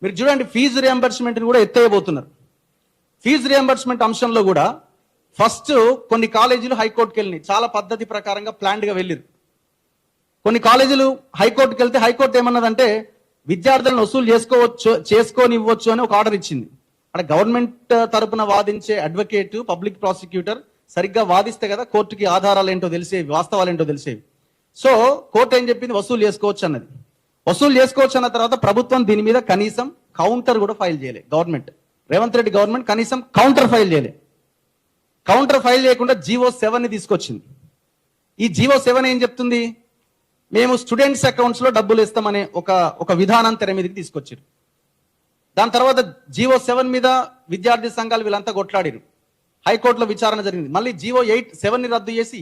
మీరు చూడండి, fee reimbursement కూడా ఎత్తేయబోతున్నారు. ఫీజు రియంబర్స్మెంట్ అంశంలో కూడా ఫస్ట్ కొన్ని కాలేజీలు హైకోర్టుకి వెళ్ళినాయి, చాలా పద్ధతి ప్రకారంగా ప్లాన్డ్గా వెళ్ళిరు. కొన్ని కాలేజీలు హైకోర్టుకి వెళ్తే హైకోర్టు ఏమన్నదంటే విద్యార్థులను వసూలు చేసుకోనివ్వచ్చు అని ఒక ఆర్డర్ ఇచ్చింది. అక్కడ గవర్నమెంట్ తరపున వాదించే అడ్వకేట్, పబ్లిక్ ప్రాసిక్యూటర్ సరిగ్గా వాదిస్తే కదా కోర్టుకి ఆధారాలు ఏంటో తెలిసేవి, వాస్తవాలు ఏంటో తెలిసేవి. సో కోర్టు ఏం చెప్పింది, వసూలు చేసుకోవచ్చు అన్నది. వసూలు చేసుకోవచ్చు అన్న తర్వాత ప్రభుత్వం దీని మీద కనీసం కౌంటర్ కూడా ఫైల్ చేయలే. గవర్నమెంట్, రేవంత్ రెడ్డి గవర్నమెంట్ కనీసం కౌంటర్ ఫైల్ చేయలే. కౌంటర్ ఫైల్ చేయకుండా జీవో 7ని తీసుకొచ్చింది. ఈ జీవో 7 ఏం చెప్తుంది, మేము స్టూడెంట్స్ అకౌంట్స్ లో డబ్బులు ఇస్తామనే ఒక విధానం తెర మీదకి తీసుకొచ్చారు. దాని తర్వాత జీవో 7 మీద విద్యార్థి సంఘాలు వీళ్ళంతా కొట్లాడారు. హైకోర్టులో విచారణ జరిగింది. మళ్ళీ జీవో 7ని రద్దు చేసి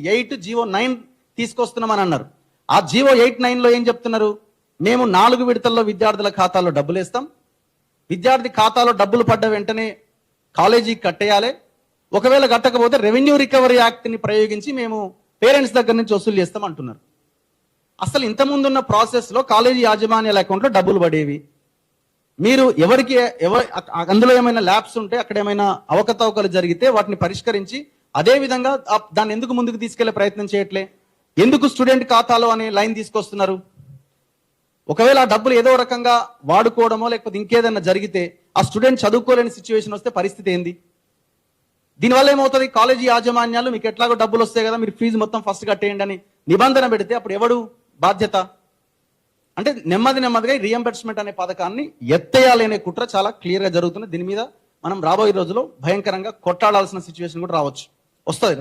జీవో 9 తీసుకొస్తున్నామని అన్నారు. ఆ జీవో 9లో ఏం చెప్తున్నారు, మేము 4 విడతల్లో విద్యార్థుల ఖాతాలో డబ్బులు వేస్తాం, విద్యార్థి ఖాతాలో డబ్బులు పడ్డ వెంటనే కాలేజీకి కట్టేయాలి, ఒకవేళ కట్టకపోతే రెవెన్యూ రికవరీ యాక్ట్ని ప్రయోగించి మేము పేరెంట్స్ దగ్గర నుంచి వసూలు చేస్తాం అంటున్నారు. అసలు ఇంతకుముందున్న ప్రాసెస్లో కాలేజీ యాజమాన్యాల అకౌంట్లో డబ్బులు పడేవి. మీరు అందులో ఏమైనా ల్యాబ్స్ ఉంటే, అక్కడ ఏమైనా అవకతవకలు జరిగితే వాటిని పరిష్కరించి అదే విధంగా దాన్ని ఎందుకు ముందుకు తీసుకెళ్లే ప్రయత్నం చేయట్లే? ఎందుకు స్టూడెంట్ ఖాతాలో అనే లైన్ తీసుకొస్తున్నారు? ఒకవేళ ఆ డబ్బులు ఏదో రకంగా వాడుకోవడమో లేకపోతే ఇంకేదైనా జరిగితే ఆ స్టూడెంట్ చదువుకోలేని సిచ్యువేషన్ వస్తే పరిస్థితి ఏంది? దీనివల్ల ఏమవుతుంది, కాలేజీ యాజమాన్యాలు మీకు ఎట్లాగో డబ్బులు వస్తాయి కదా, మీరు ఫీజు మొత్తం ఫస్ట్ కట్టేయండి అని నిబంధన పెడితే అప్పుడు ఎవడు బాధ్యత? అంటే నెమ్మదిగా ఈ రియంబర్స్మెంట్ అనే పథకాన్ని ఎత్తేయాలి అనే కుట్ర చాలా క్లియర్గా జరుగుతుంది. దీని మీద మనం రాబోయే రోజుల్లో భయంకరంగా కొట్టాడాల్సిన సిచ్యువేషన్ కూడా వస్తుంది.